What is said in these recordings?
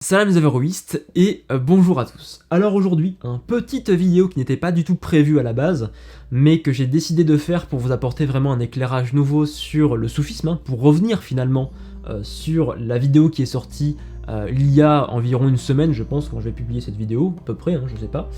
Salam les avéroïstes et bonjour à tous. Alors aujourd'hui, une petite vidéo qui n'était pas du tout prévue à la base, mais que j'ai décidé de faire pour vous apporter vraiment un éclairage nouveau sur le soufisme, pour revenir finalement sur la vidéo qui est sortie il y a environ une semaine, je pense, quand je vais publier cette vidéo, à peu près, je sais pas.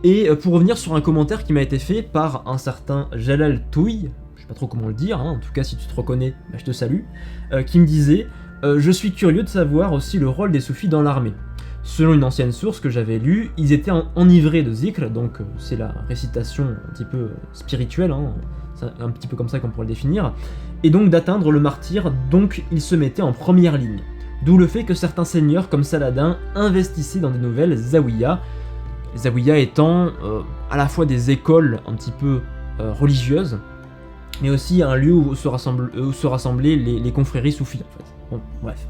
Et pour revenir sur un commentaire qui m'a été fait par un certain Jalal Touy, je sais pas trop comment le dire, en tout cas si tu te reconnais, je te salue, qui me disait je suis curieux de savoir aussi le rôle des soufis dans l'armée. Selon une ancienne source que j'avais lue, ils étaient enivrés de zikr, donc c'est la récitation un petit peu spirituelle, c'est un petit peu comme ça qu'on pourrait le définir, et donc d'atteindre le martyr, donc ils se mettaient en première ligne. D'où le fait que certains seigneurs comme Saladin investissaient dans des nouvelles zawiyas, les zawiyas étant à la fois des écoles un petit peu religieuses, mais aussi un lieu où se rassemblaient les confréries soufis en fait. Bon, bref.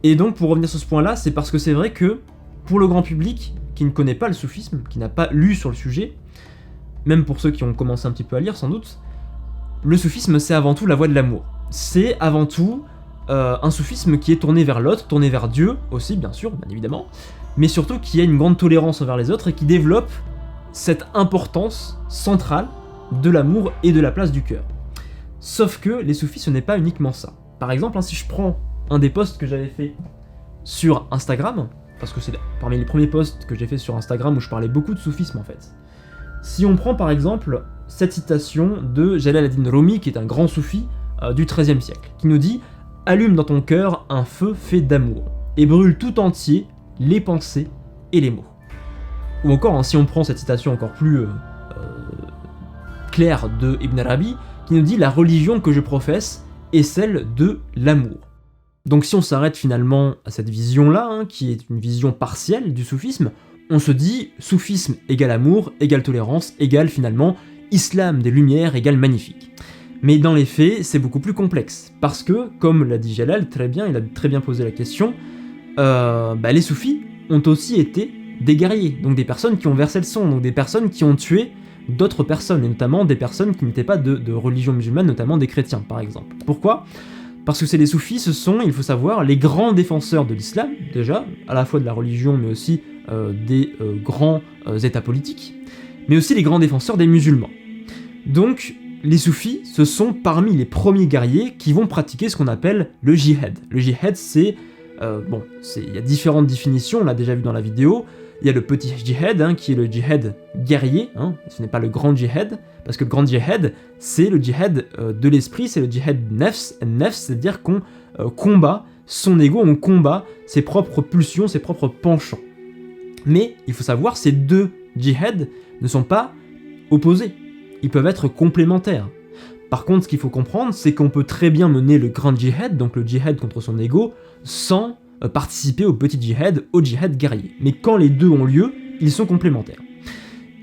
Et donc pour revenir sur ce point là, c'est parce que c'est vrai que pour le grand public qui ne connaît pas le soufisme, qui n'a pas lu sur le sujet, même pour ceux qui ont commencé un petit peu à lire sans doute, le soufisme c'est avant tout la voie de l'amour. C'est avant tout un soufisme qui est tourné vers l'autre, tourné vers Dieu aussi bien sûr, bien évidemment, mais surtout qui a une grande tolérance envers les autres et qui développe cette importance centrale de l'amour et de la place du cœur. Sauf que les soufis ce n'est pas uniquement ça. Par exemple, si je prends un des posts que j'avais fait sur Instagram, parce que c'est parmi les premiers posts que j'ai fait sur Instagram où je parlais beaucoup de soufisme en fait. Si on prend par exemple cette citation de Jalal ad-Din Rumi, qui est un grand soufi du XIIIe siècle, qui nous dit « Allume dans ton cœur un feu fait d'amour, et brûle tout entier les pensées et les mots. » Ou encore, si on prend cette citation encore plus claire de Ibn Arabi, qui nous dit « La religion que je professe et celle de l'amour. » Donc si on s'arrête finalement à cette vision-là, qui est une vision partielle du soufisme, on se dit soufisme égale amour, égale tolérance, égale finalement islam des lumières, égale magnifique. Mais dans les faits, c'est beaucoup plus complexe, parce que, comme l'a dit Jalal très bien, il a très bien posé la question, les soufis ont aussi été des guerriers, donc des personnes qui ont versé le sang, donc des personnes qui ont tué d'autres personnes, et notamment des personnes qui n'étaient pas de religion musulmane, notamment des chrétiens par exemple. Pourquoi ? Parce que les soufis, ce sont, il faut savoir, les grands défenseurs de l'islam, déjà, à la fois de la religion, mais aussi des grands états politiques, mais aussi les grands défenseurs des musulmans. Donc, les soufis, ce sont parmi les premiers guerriers qui vont pratiquer ce qu'on appelle le jihad. Le jihad, c'est... il y a différentes définitions, on l'a déjà vu dans la vidéo. Il y a le petit djihad, qui est le djihad guerrier, ce n'est pas le grand djihad, parce que le grand djihad, c'est le djihad de l'esprit, c'est le djihad nefs, c'est-à-dire qu'on combat son ego, on combat ses propres pulsions, ses propres penchants. Mais, il faut savoir, ces deux djihads ne sont pas opposés, ils peuvent être complémentaires. Par contre, ce qu'il faut comprendre, c'est qu'on peut très bien mener le grand djihad, donc le djihad contre son ego, sans participer au petit djihad, au djihad guerrier. Mais quand les deux ont lieu, ils sont complémentaires.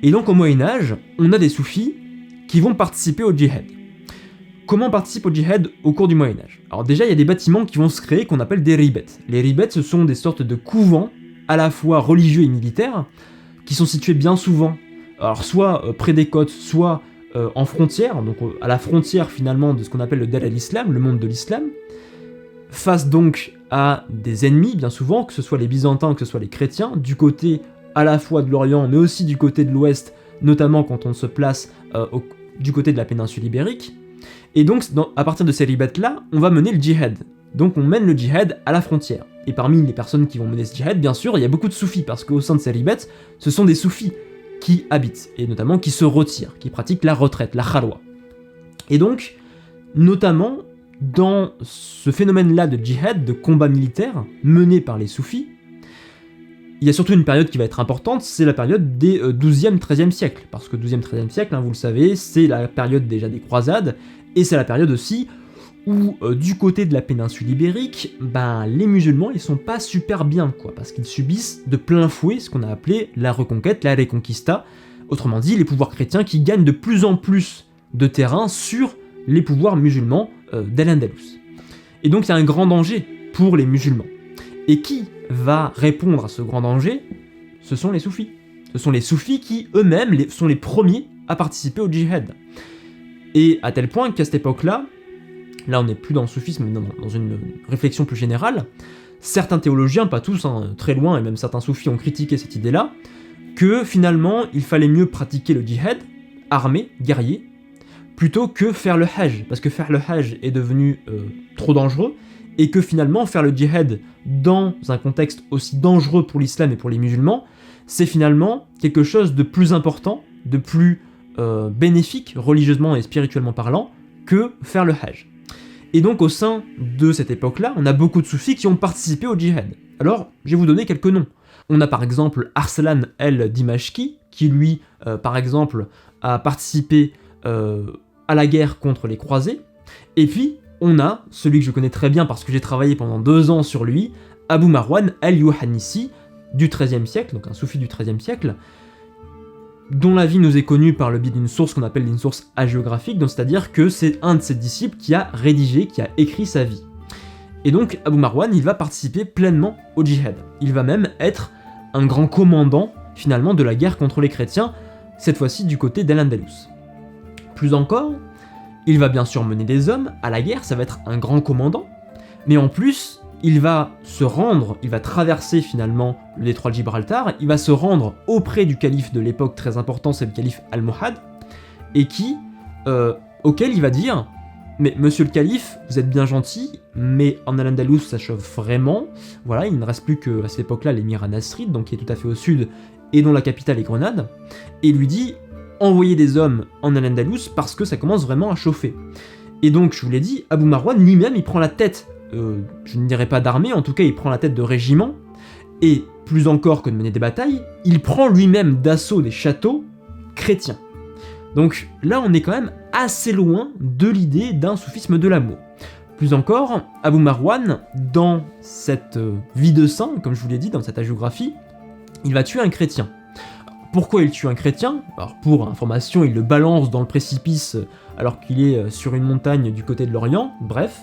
Et donc au Moyen-Âge, on a des soufis qui vont participer au djihad. Comment on participe au djihad au cours du Moyen-Âge ? Alors déjà, il y a des bâtiments qui vont se créer qu'on appelle des ribets. Les ribets, ce sont des sortes de couvents, à la fois religieux et militaires, qui sont situés bien souvent, alors soit près des côtes, soit en frontière, donc à la frontière finalement de ce qu'on appelle le Dar al-Islam, le monde de l'islam, face donc à des ennemis, bien souvent, que ce soit les Byzantins, que ce soit les chrétiens, du côté à la fois de l'Orient, mais aussi du côté de l'Ouest, notamment quand on se place du côté de la péninsule ibérique. Et donc, à partir de ces ribets-là, on va mener le djihad. Donc on mène le djihad à la frontière. Et parmi les personnes qui vont mener ce djihad, bien sûr, il y a beaucoup de soufis, parce qu'au sein de ces ribets, ce sont des soufis qui habitent, et notamment qui se retirent, qui pratiquent la retraite, la khalwa. Et donc, notamment, dans ce phénomène-là de djihad, de combat militaire, mené par les soufis, il y a surtout une période qui va être importante, c'est la période des 12e, 13e siècles. Parce que 12e, 13e siècle, vous le savez, c'est la période déjà des croisades, et c'est la période aussi où, du côté de la péninsule ibérique, les musulmans, ils sont pas super bien, parce qu'ils subissent de plein fouet ce qu'on a appelé la reconquête, la reconquista, autrement dit, les pouvoirs chrétiens qui gagnent de plus en plus de terrain sur les pouvoirs musulmans d'Al-Andalus. Et donc il y a un grand danger pour les musulmans. Et qui va répondre à ce grand danger ? Ce sont les soufis. Ce sont les soufis qui eux-mêmes sont les premiers à participer au djihad. Et à tel point qu'à cette époque-là, là on n'est plus dans le soufisme, mais dans une réflexion plus générale, certains théologiens, pas tous, très loin, et même certains soufis ont critiqué cette idée-là, que finalement il fallait mieux pratiquer le djihad, armé, guerrier, plutôt que faire le hajj, parce que faire le hajj est devenu trop dangereux, et que finalement faire le djihad dans un contexte aussi dangereux pour l'islam et pour les musulmans, c'est finalement quelque chose de plus important, de plus bénéfique, religieusement et spirituellement parlant, que faire le hajj. Et donc au sein de cette époque-là, on a beaucoup de soufis qui ont participé au djihad. Alors, je vais vous donner quelques noms. On a par exemple Arslan el-Dimashqi, qui lui, par exemple, a participé à la guerre contre les croisés. Et puis, on a celui que je connais très bien parce que j'ai travaillé pendant 2 ans sur lui, Abu Marwan el-Yuhanisi, du XIIIe siècle, donc un soufi du XIIIe siècle, dont la vie nous est connue par le biais d'une source qu'on appelle une source hagiographique, donc c'est-à-dire que c'est un de ses disciples qui a rédigé, qui a écrit sa vie. Et donc Abu Marwan, il va participer pleinement au djihad. Il va même être un grand commandant, finalement, de la guerre contre les chrétiens, cette fois-ci du côté d'Al-Andalus. Plus encore, il va bien sûr mener des hommes à la guerre, ça va être un grand commandant, mais en plus, il va se rendre, il va traverser finalement le détroit de Gibraltar, il va se rendre auprès du calife de l'époque très important, c'est le calife Almohad, et auquel il va dire « Mais monsieur le calife, vous êtes bien gentil, mais en Al-Andalus ça chauffe vraiment, voilà, il ne reste plus qu'à cette époque-là l'émirat Nasrid, donc qui est tout à fait au sud, et dont la capitale est Grenade, et il lui dit « Envoyez des hommes en Al-Andalus parce que ça commence vraiment à chauffer. » Et donc, je vous l'ai dit, Abu Marwan lui-même, il prend la tête je ne dirais pas d'armée, en tout cas il prend la tête de régiment, et plus encore que de mener des batailles, il prend lui-même d'assaut des châteaux chrétiens. Donc là on est quand même assez loin de l'idée d'un soufisme de l'amour. Plus encore, Abu Marwan, dans cette vie de saint, comme je vous l'ai dit, dans cette hagiographie, il va tuer un chrétien. Pourquoi il tue un chrétien? Alors pour information, il le balance dans le précipice alors qu'il est sur une montagne du côté de l'Orient, bref.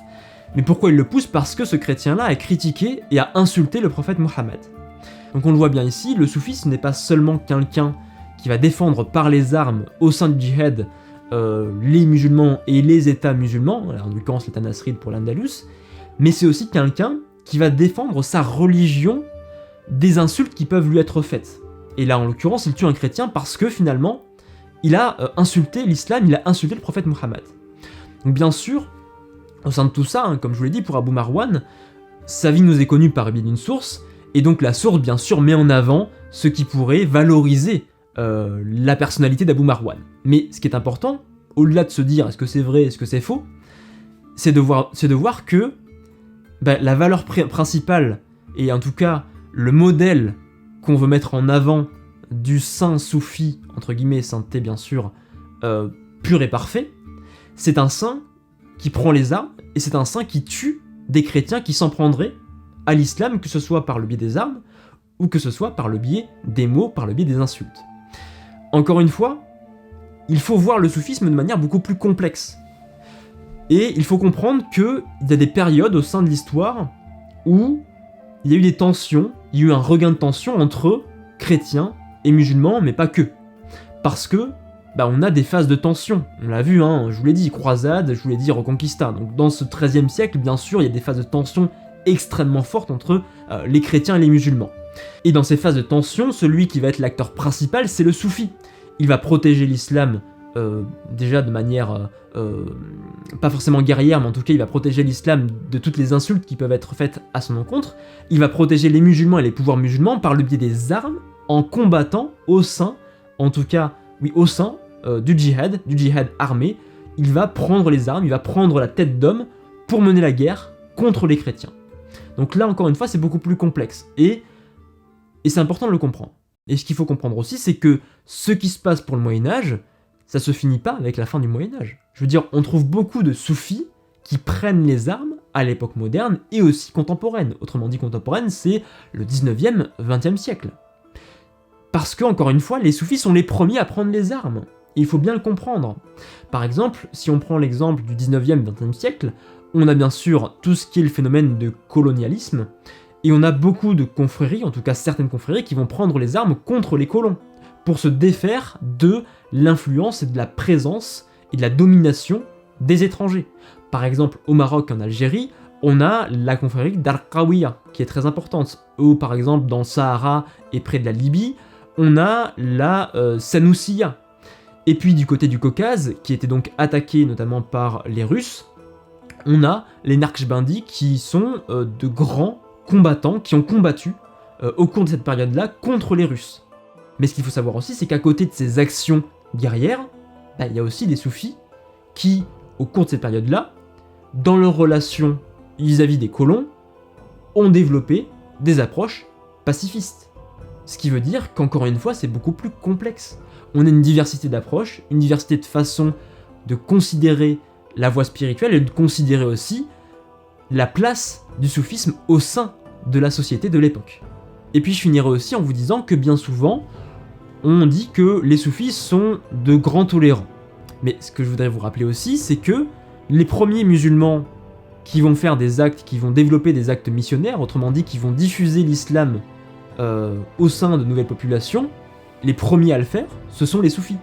Mais pourquoi il le pousse? Parce que ce chrétien-là a critiqué et a insulté le prophète Mohammed. Donc on le voit bien ici, le soufisme n'est pas seulement quelqu'un qui va défendre par les armes au sein du djihad les musulmans et les états musulmans, en l'occurrence l'état nasride pour l'Andalus, mais c'est aussi quelqu'un qui va défendre sa religion des insultes qui peuvent lui être faites. Et là en l'occurrence il tue un chrétien parce que finalement il a insulté l'islam, il a insulté le prophète Mohammed. Donc bien sûr, au sein de tout ça, comme je vous l'ai dit, pour Abu Marwan, sa vie nous est connue par le biais d'une source, et donc la source, bien sûr, met en avant ce qui pourrait valoriser la personnalité d'Abu Marwan. Mais ce qui est important, au-delà de se dire est-ce que c'est vrai, est-ce que c'est faux, c'est de voir que la valeur principale, et en tout cas le modèle qu'on veut mettre en avant du saint soufi, entre guillemets, sainteté bien sûr, pur et parfait, c'est un saint qui prend les armes, et c'est un saint qui tue des chrétiens qui s'en prendraient à l'islam, que ce soit par le biais des armes, ou que ce soit par le biais des mots, par le biais des insultes. Encore une fois, il faut voir le soufisme de manière beaucoup plus complexe. Et il faut comprendre qu'il y a des périodes au sein de l'histoire où il y a eu des tensions, il y a eu un regain de tension entre chrétiens et musulmans, mais pas que. Parce que on a des phases de tension, on l'a vu, je vous l'ai dit, croisade, je vous l'ai dit, reconquista. Donc dans ce XIIIe siècle, bien sûr, il y a des phases de tension extrêmement fortes entre les chrétiens et les musulmans. Et dans ces phases de tension, celui qui va être l'acteur principal, c'est le soufi. Il va protéger l'islam, déjà de manière, pas forcément guerrière, mais en tout cas il va protéger l'islam de toutes les insultes qui peuvent être faites à son encontre. Il va protéger les musulmans et les pouvoirs musulmans par le biais des armes, en combattant au sein, en tout cas, oui, au sein du djihad armé. Il va prendre les armes, il va prendre la tête d'homme pour mener la guerre contre les chrétiens. Donc là, encore une fois, c'est beaucoup plus complexe. Et c'est important de le comprendre. Et ce qu'il faut comprendre aussi, c'est que ce qui se passe pour le Moyen-Âge, ça se finit pas avec la fin du Moyen-Âge. Je veux dire, on trouve beaucoup de soufis qui prennent les armes à l'époque moderne et aussi contemporaine. Autrement dit, contemporaine, c'est le 19e, 20e siècle. Parce que, encore une fois, les soufis sont les premiers à prendre les armes. Et il faut bien le comprendre. Par exemple, si on prend l'exemple du 19e, 20e siècle, on a bien sûr tout ce qui est le phénomène de colonialisme, et on a beaucoup de confréries, en tout cas certaines confréries, qui vont prendre les armes contre les colons, pour se défaire de l'influence et de la présence et de la domination des étrangers. Par exemple, au Maroc et en Algérie, On a la confrérie d'Al-Qawiya, qui est très importante. Ou par exemple, dans le Sahara et près de la Libye, on a la Sanusiya. Et puis du côté du Caucase, qui était donc attaqué notamment par les Russes, on a les Naqshbandi, qui sont de grands combattants, qui ont combattu au cours de cette période-là contre les Russes. Mais ce qu'il faut savoir aussi, c'est qu'à côté de ces actions guerrières, il y a aussi des soufis qui, au cours de cette période-là, dans leurs relations vis-à-vis des colons, ont développé des approches pacifistes. Ce qui veut dire qu'encore une fois, c'est beaucoup plus complexe. On a une diversité d'approches, une diversité de façons de considérer la voie spirituelle et de considérer aussi la place du soufisme au sein de la société de l'époque. Et puis je finirai aussi en vous disant que bien souvent, on dit que les soufis sont de grands tolérants. Mais ce que je voudrais vous rappeler aussi, c'est que les premiers musulmans qui vont faire des actes, qui vont développer des actes missionnaires, autrement dit qui vont diffuser l'islam au sein de nouvelles populations, les premiers à le faire, ce sont les soufis.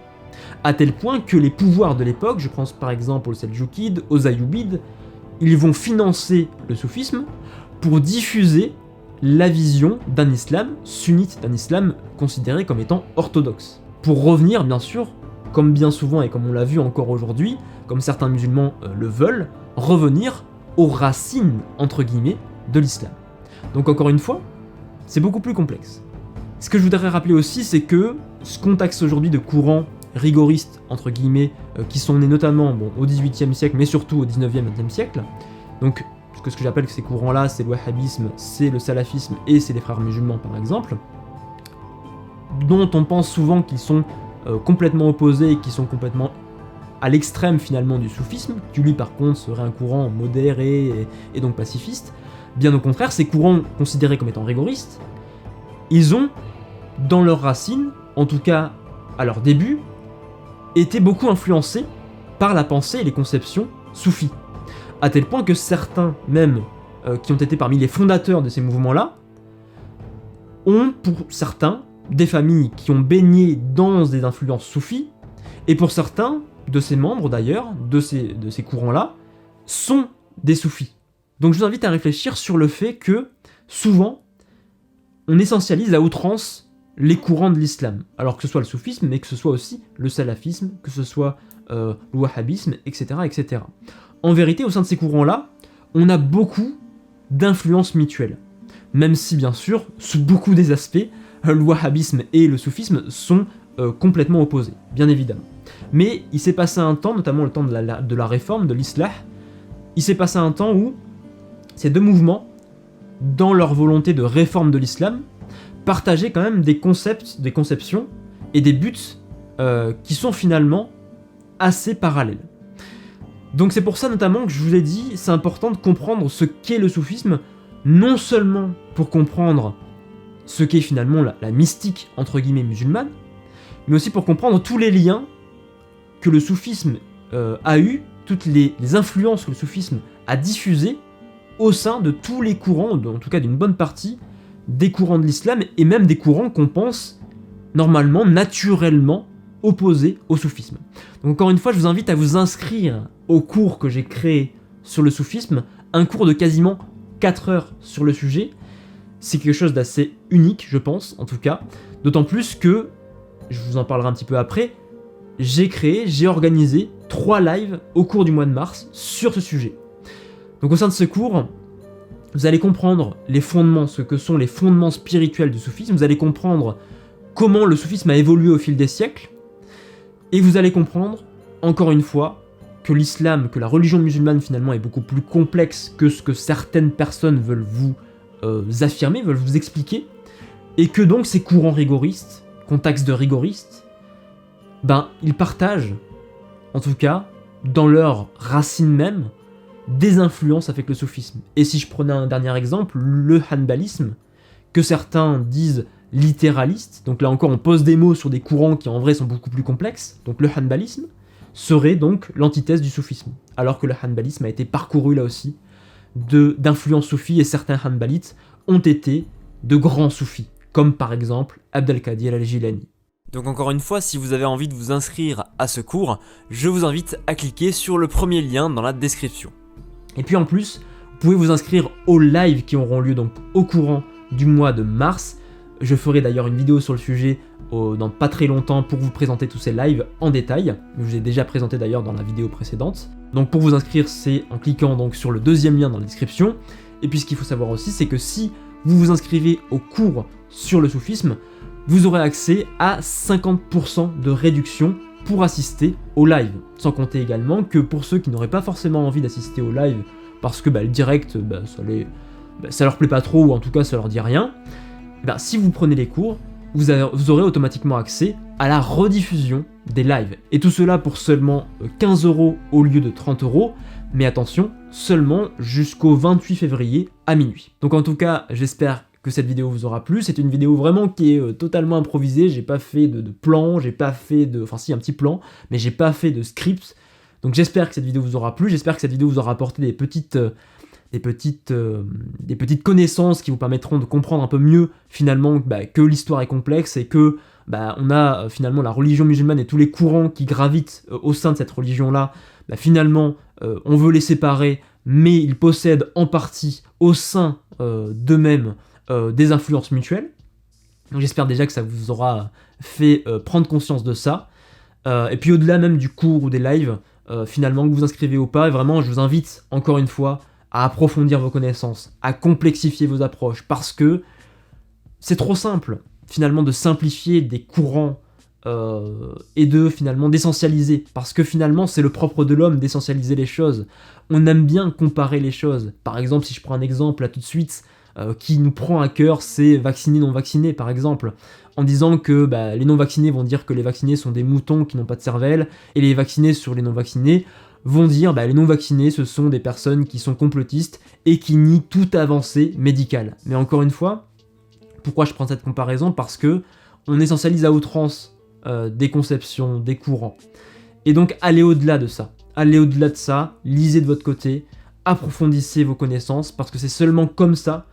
À tel point que les pouvoirs de l'époque, je pense par exemple aux Seldjoukides, aux Ayyoubides, ils vont financer le soufisme pour diffuser la vision d'un islam sunnite, d'un islam considéré comme étant orthodoxe. Pour revenir, bien sûr, comme bien souvent et comme on l'a vu encore aujourd'hui, comme certains musulmans le veulent, revenir aux racines, entre guillemets, de l'islam. Donc encore une fois, c'est beaucoup plus complexe. Ce que je voudrais rappeler aussi, c'est que ce contexte aujourd'hui de courants rigoristes, entre guillemets, qui sont nés notamment au XVIIIe siècle, mais surtout au XIXe et XXe siècle, donc ce que j'appelle ces courants-là, c'est le wahhabisme, c'est le salafisme et c'est les frères musulmans par exemple, dont on pense souvent qu'ils sont complètement opposés et qui sont complètement à l'extrême finalement du soufisme, qui lui par contre serait un courant modéré et donc pacifiste. Bien au contraire, ces courants considérés comme étant rigoristes, ils ont, dans leurs racines, en tout cas à leur début, été beaucoup influencés par la pensée et les conceptions soufis. À tel point que certains, même, qui ont été parmi les fondateurs de ces mouvements-là, ont, pour certains, des familles qui ont baigné dans des influences soufis, et pour certains de ces membres d'ailleurs, de ces courants-là, sont des soufis. Donc je vous invite à réfléchir sur le fait que, souvent, on essentialise à outrance les courants de l'islam, alors que ce soit le soufisme, mais que ce soit aussi le salafisme, que ce soit le wahhabisme, etc., etc. En vérité, au sein de ces courants-là, on a beaucoup d'influences mutuelles. Même si, bien sûr, sous beaucoup des aspects, le wahhabisme et le soufisme sont complètement opposés, bien évidemment. Mais il s'est passé un temps, notamment le temps de la réforme, de l'islah, il s'est passé un temps où ces deux mouvements, dans leur volonté de réforme de l'islam, partageaient quand même des concepts, des conceptions et des buts qui sont finalement assez parallèles. Donc c'est pour ça notamment que je vous ai dit, c'est important de comprendre ce qu'est le soufisme, non seulement pour comprendre ce qu'est finalement la mystique entre guillemets musulmane, mais aussi pour comprendre tous les liens que le soufisme a eu, toutes les influences que le soufisme a diffusées au sein de tous les courants, en tout cas d'une bonne partie des courants de l'islam, et même des courants qu'on pense normalement, naturellement opposés au soufisme. Donc encore une fois, je vous invite à vous inscrire au cours que j'ai créé sur le soufisme, un cours de quasiment 4 heures sur le sujet. C'est quelque chose d'assez unique, je pense, en tout cas, d'autant plus que, je vous en parlerai un petit peu après, j'ai organisé 3 lives au cours du mois de mars sur ce sujet. Donc au sein de ce cours, vous allez comprendre les fondements, ce que sont les fondements spirituels du soufisme, vous allez comprendre comment le soufisme a évolué au fil des siècles, et vous allez comprendre, encore une fois, que l'islam, que la religion musulmane finalement est beaucoup plus complexe que ce que certaines personnes veulent vous affirmer, veulent vous expliquer, et que donc ces courants rigoristes, qu'on taxe de rigoristes, ils partagent, en tout cas, dans leurs racines même, des influences avec le soufisme. Et si je prenais un dernier exemple, le hanbalisme, que certains disent littéraliste, donc là encore on pose des mots sur des courants qui en vrai sont beaucoup plus complexes, donc le hanbalisme serait donc l'antithèse du soufisme, alors que le hanbalisme a été parcouru là aussi d'influences soufis, et certains hanbalites ont été de grands soufis, comme par exemple Abd al-Qadir al-Jilani. Donc encore une fois, si vous avez envie de vous inscrire à ce cours, je vous invite à cliquer sur le premier lien dans la description. Et puis en plus, vous pouvez vous inscrire aux lives qui auront lieu donc au courant du mois de mars. Je ferai d'ailleurs une vidéo sur le sujet dans pas très longtemps pour vous présenter tous ces lives en détail. Je vous ai déjà présenté d'ailleurs dans la vidéo précédente. Donc pour vous inscrire, c'est en cliquant donc sur le deuxième lien dans la description. Et puis ce qu'il faut savoir aussi, c'est que si vous vous inscrivez au cours sur le soufisme, vous aurez accès à 50% de réduction pour assister au live. Sans compter également que pour ceux qui n'auraient pas forcément envie d'assister au live parce que le direct, ça leur plaît pas trop ou en tout cas ça leur dit rien, si vous prenez les cours, vous aurez automatiquement accès à la rediffusion des lives. Et tout cela pour seulement 15 € au lieu de 30 €, mais attention, seulement jusqu'au 28 février à minuit. Donc en tout cas, j'espère que cette vidéo vous aura plu. C'est une vidéo vraiment qui est totalement improvisée, j'ai pas fait de plan, j'ai pas fait de... Enfin si, un petit plan, mais j'ai pas fait de script. Donc j'espère que cette vidéo vous aura plu, j'espère que cette vidéo vous aura apporté des petites connaissances qui vous permettront de comprendre un peu mieux finalement que l'histoire est complexe et que on a finalement la religion musulmane et tous les courants qui gravitent au sein de cette religion-là, finalement on veut les séparer, mais ils possèdent en partie au sein d'eux-mêmes des influences mutuelles. Donc j'espère déjà que ça vous aura fait prendre conscience de ça. Et puis au-delà même du cours ou des lives, finalement que vous inscrivez ou pas, et vraiment je vous invite encore une fois à approfondir vos connaissances, à complexifier vos approches, parce que c'est trop simple, finalement, de simplifier des courants et de, finalement, d'essentialiser, parce que, finalement, c'est le propre de l'homme d'essentialiser les choses. On aime bien comparer les choses. Par exemple, si je prends un exemple, là, tout de suite, qui nous prend à cœur, c'est vaccinés, non-vaccinés, par exemple, en disant que les non-vaccinés vont dire que les vaccinés sont des moutons qui n'ont pas de cervelle, et les vaccinés sur les non-vaccinés vont dire les non-vaccinés ce sont des personnes qui sont complotistes et qui nient toute avancée médicale. Mais encore une fois, pourquoi je prends cette comparaison? Parce que on essentialise à outrance des conceptions, des courants. Et donc allez au-delà de ça. Allez au-delà de ça, lisez de votre côté, approfondissez vos connaissances, parce que c'est seulement comme ça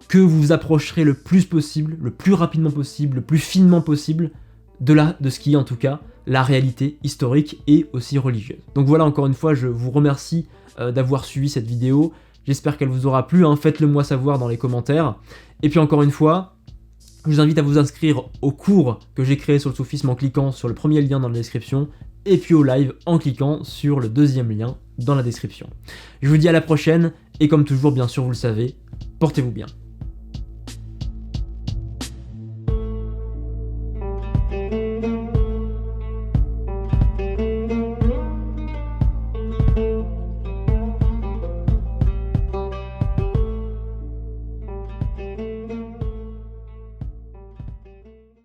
que vous vous approcherez le plus possible, le plus rapidement possible, le plus finement possible de ce qui est en tout cas la réalité historique et aussi religieuse. Donc voilà, encore une fois, je vous remercie d'avoir suivi cette vidéo. J'espère qu'elle vous aura plu, faites-le moi savoir dans les commentaires. Et puis encore une fois, je vous invite à vous inscrire au cours que j'ai créé sur le soufisme en cliquant sur le premier lien dans la description, et puis au live en cliquant sur le deuxième lien dans la description. Je vous dis à la prochaine, et comme toujours, bien sûr, vous le savez, portez-vous bien.